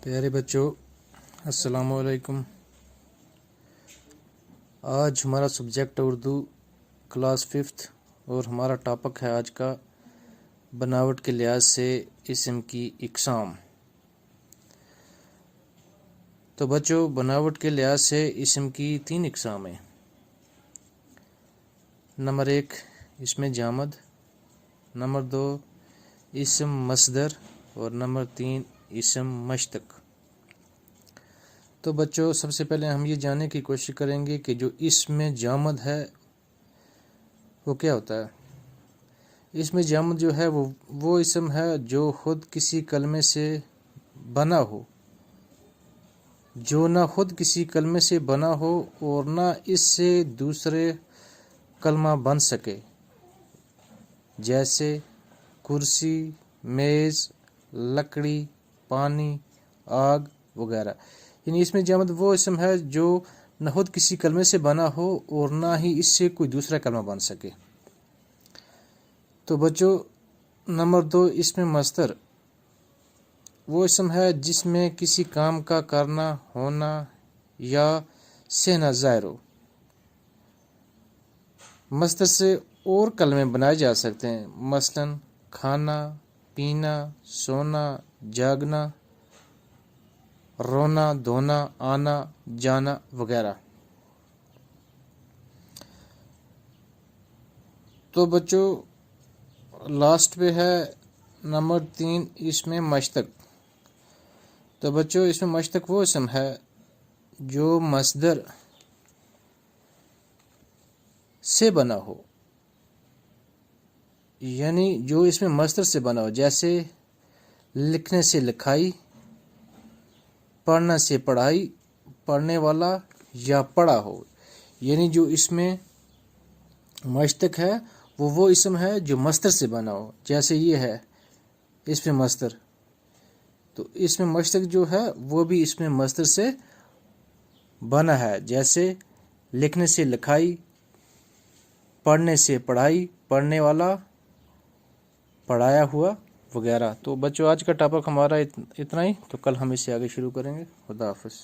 پیارے بچوں، السلام علیکم۔ آج ہمارا سبجیکٹ اردو کلاس 5 اور ہمارا ٹاپک ہے آج کا بناوٹ کے لحاظ سے اسم کی اقسام۔ تو بچوں، بناوٹ کے لحاظ سے اسم کی 3 اقسام ہیں۔ نمبر 1 اسم جامد، نمبر 2 اسم مصدر اور نمبر 3 اسم مشتق۔ تو بچوں، سب سے پہلے ہم یہ جاننے کی کوشش کریں گے کہ جو اسم جامد ہے وہ کیا ہوتا ہے۔ اسم جامد جو ہے وہ اسم ہے جو خود کسی کلمے سے بنا ہو، جو نہ خود کسی کلمے سے بنا ہو اور نہ اس سے دوسرے کلمہ بن سکے، جیسے کرسی، میز، لکڑی، پانی، آگ وغیرہ۔ یعنی اسم جامد وہ اسم ہے جو نہ خود کسی کلمے سے بنا ہو اور نہ ہی اس سے کوئی دوسرا کلمہ بن سکے۔ تو بچوں، نمبر 2 اسم مصدر وہ اسم ہے جس میں کسی کام کا کرنا، ہونا یا سہنا ظاہر ہو۔ مصدر سے اور کلمے بنائے جا سکتے ہیں، مثلا کھانا، پینا، سونا، جاگنا، رونا، دھونا، آنا، جانا وغیرہ۔ تو بچوں، لاسٹ پہ ہے نمبر 3 اسم مشتق۔ تو بچوں، اسم مشتق وہ اسم ہے جو مصدر سے بنا ہو، یعنی جو اس میں مصدر سے بنا ہو، جیسے لکھنے سے لکھائی، پڑھنا سے پڑھائی، پڑھنے والا یا پڑھا ہو۔ یعنی جو اس میں مشتق ہے وہ اسم ہے جو مصدر سے بنا ہو، جیسے یہ ہے اس میں مصدر۔ تو اس میں مشتق جو ہے وہ بھی اس میں مصدر سے بنا ہے، جیسے لکھنے سے لکھائی، پڑھنے سے پڑھائی، پڑھنے والا، پڑھایا ہوا وغیرہ۔ تو بچوں، آج کا ٹاپک ہمارا اتنا ہی، تو کل ہم اس سے آگے شروع کریں گے۔ خدا حافظ۔